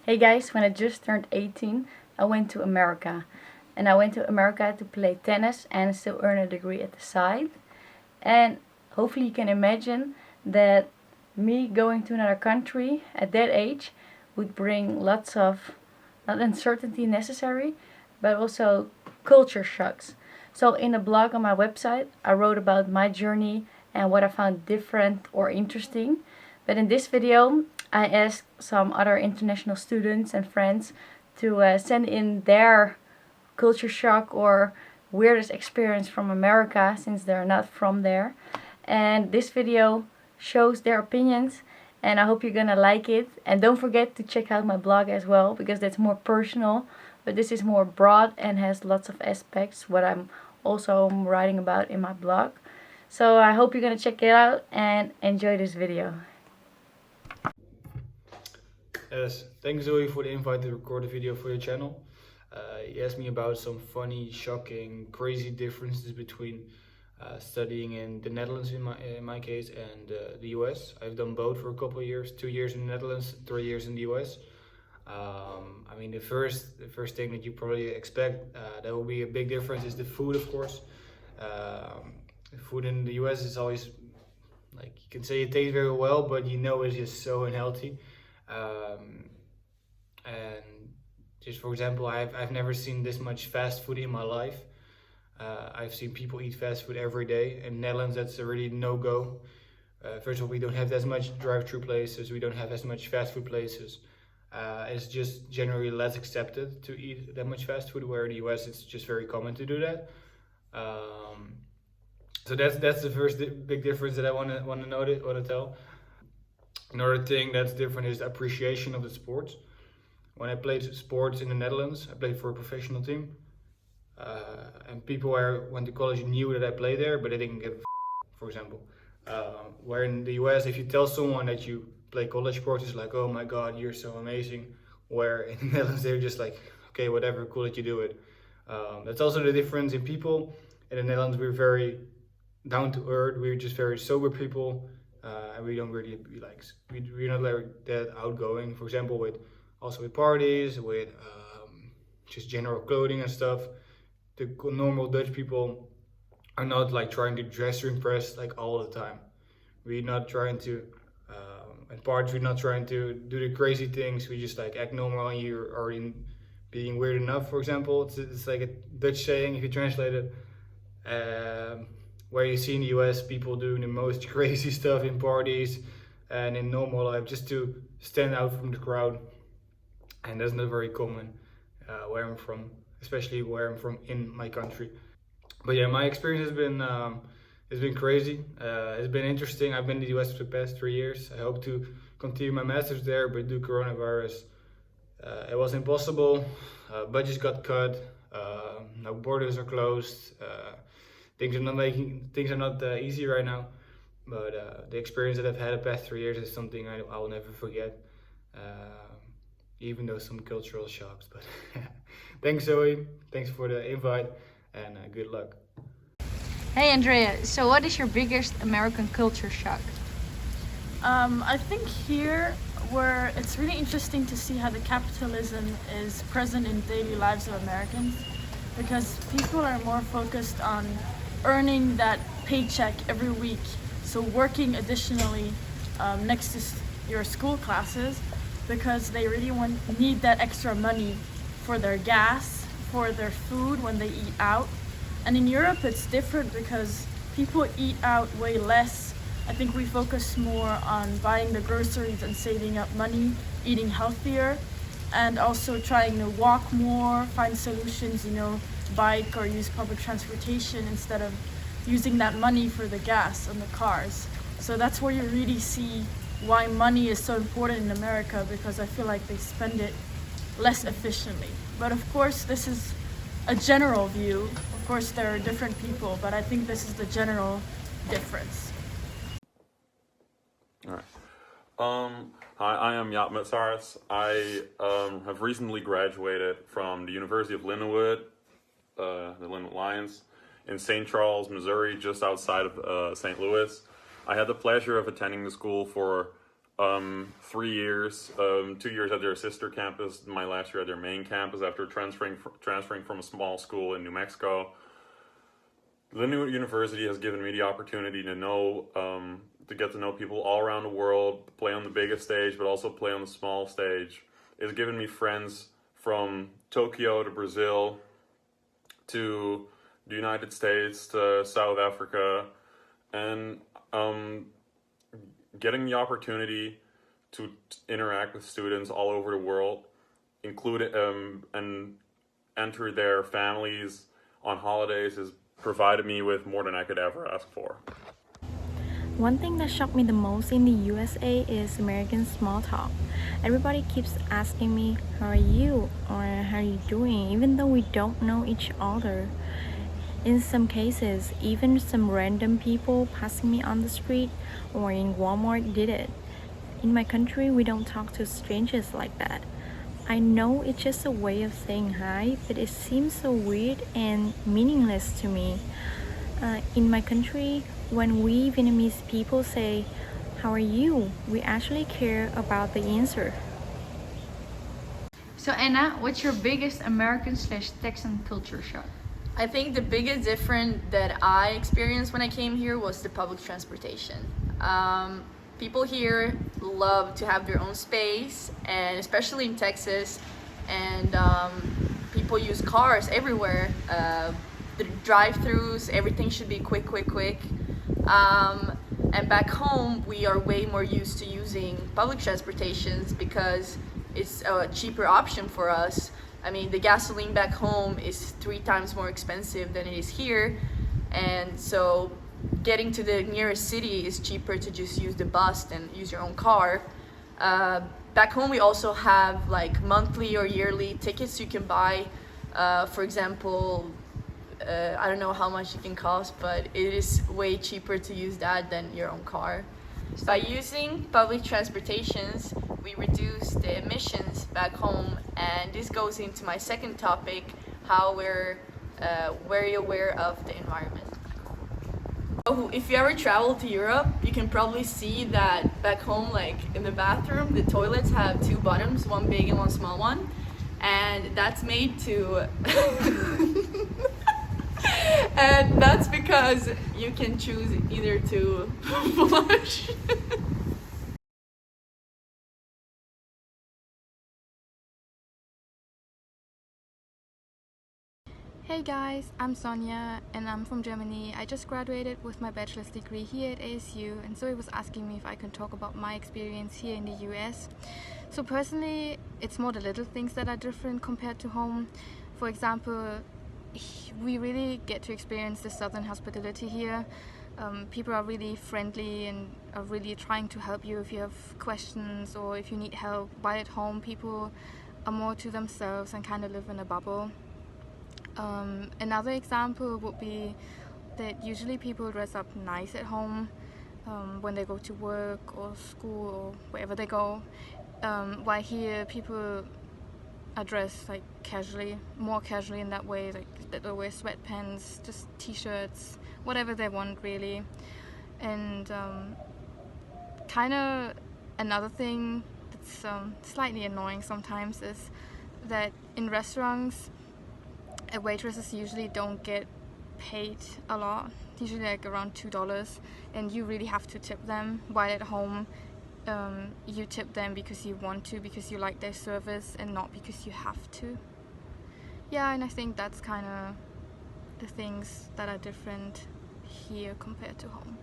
Hey guys, when I just turned 18, I went to America. And I went to America to play tennis and still earn a degree at the side. And hopefully you can imagine that me going to another country at that age would bring lots of, not uncertainty necessary, but also culture shocks. So in a blog on my website, I wrote about my journey and what I found different or interesting. But in this video, I asked some other international students and friends to send in their culture shock or weirdest experience from America, since they're not from there. And this video shows their opinions, and I hope you're gonna like it. And don't forget to check out my blog as well, because that's more personal, but this is more broad and has lots of aspects what I'm also writing about in my blog. So I hope you're gonna check it out and enjoy this video. Yes, thanks Zoe for the invite to record a video for your channel. You asked me about some funny, shocking, crazy differences between studying in the Netherlands in my case and the US. I've done both for a couple of years, 2 years in the Netherlands, 3 years in the US. I mean, the first thing that you probably expect that will be a big difference is the food, of course. The food in the US is always, like, you can say it tastes very well, but you know it's just so unhealthy. And just for example, I've never seen this much fast food in my life. I've seen people eat fast food every day. In Netherlands, that's a really no-go. First of all, we don't have as much drive-through places. We don't have as much fast food places. It's just generally less accepted to eat that much fast food, where in the US it's just very common to do that. So that's the first big difference that I want to tell. Another thing that's different is the appreciation of the sports. When I played sports in the Netherlands, I played for a professional team. And people where I went to college knew that I played there, but they didn't give a for example. Where in the US, if you tell someone that you play college sports, it's like, oh my God, you're so amazing. Where in the Netherlands, they're just like, okay, whatever, cool that you do it. That's also the difference in people. In the Netherlands, we're very down to earth. We're just very sober people. And we don't really we're not like that outgoing. For example, with parties, with just general clothing and stuff. The normal Dutch people are not like trying to dress to impress like all the time. We're not trying to at parties. We're not trying to do the crazy things. We just like act normal, and you're already being weird enough. For example, it's like a Dutch saying if you translate it. Where you see in the US people doing the most crazy stuff in parties and in normal life just to stand out from the crowd, and that's not very common where I'm from, especially where I'm from in my country. But yeah, my experience has been crazy. It's been interesting. I've been in the US for the past 3 years. I hope to continue my master's there, but due to coronavirus, it was impossible. Budgets got cut. Now borders are closed. Things are not easy right now, but the experience that I've had the past 3 years is something I will never forget. Even though some cultural shocks, but thanks Zoe, thanks for the invite, and good luck. Hey Andrea, so what is your biggest American culture shock? I think here where it's really interesting to see how the capitalism is present in daily lives of Americans, because people are more focused on earning that paycheck every week, so working additionally next to your school classes, because they really need that extra money for their gas, for their food when they eat out. And in Europe it's different, because people eat out way less. I think we focus more on buying the groceries and saving up money, eating healthier, and also trying to walk more, find solutions, bike or use public transportation instead of using that money for the gas on the cars. So that's where you really see why money is so important in America, because I feel like they spend it less efficiently. But of course, this is a general view. Of course, there are different people, but I think this is the general difference. All right. Hi, I am Jaap Mutsaers. I have recently graduated from the University of Lindenwood, the Lindenwood Lions, in St. Charles, Missouri, just outside of St. Louis. I had the pleasure of attending the school for 3 years, 2 years at their sister campus, my last year at their main campus after transferring from a small school in New Mexico. Lindenwood University has given me the opportunity to to get to know people all around the world, play on the biggest stage, but also play on the small stage. It's given me friends from Tokyo to Brazil to the United States to South Africa, and getting the opportunity to interact with students all over the world, include and enter their families on holidays, has provided me with more than I could ever ask for. One thing that shocked me the most in the USA is American small talk. Everybody keeps asking me, how are you? Or how are you doing? Even though we don't know each other. In some cases, even some random people passing me on the street or in Walmart did it. In my country, we don't talk to strangers like that. I know it's just a way of saying hi, but it seems so weird and meaningless to me. In my country, when we Vietnamese people say, how are you? We actually care about the answer. So Anna, what's your biggest American/Texan culture shock? I think the biggest difference that I experienced when I came here was the public transportation. People here love to have their own space, and especially in Texas, and people use cars everywhere. The drive-thrus, everything should be quick. And back home, we are way more used to using public transportations because it's a cheaper option for us. I mean, the gasoline back home is 3 times more expensive than it is here, and so getting to the nearest city is cheaper to just use the bus than use your own car. Back home, we also have like monthly or yearly tickets you can buy. For example, I don't know how much it can cost, but it is way cheaper to use that than your own car. By using public transportations, we reduce the emissions back home, and this goes into my second topic, how we're very aware of the environment. So if you ever travel to Europe, you can probably see that back home, like in the bathroom, the toilets have 2 bottoms, one big and one small one, and that's made to and that's because you can choose either to flush. Hey guys, I'm Sonja and I'm from Germany. I just graduated with my bachelor's degree here at ASU, and Zoe was asking me if I can talk about my experience here in the US. So personally, it's more the little things that are different compared to home. For example, we really get to experience the southern hospitality here. People are really friendly and are really trying to help you if you have questions or if you need help. While at home, people are more to themselves and kind of live in a bubble. Another example would be that usually people dress up nice at home when they go to work or school or wherever they go, while here people are dressed like casually, more casually in that way, like they'll wear sweatpants, just t-shirts, whatever they want really. And kind of another thing that's slightly annoying sometimes is that in restaurants, waitresses usually don't get paid a lot, usually like around $2, and you really have to tip them, while at home you tip them because you want to, because you like their service, and not because you have to. Yeah, and I think that's kind of the things that are different here compared to home.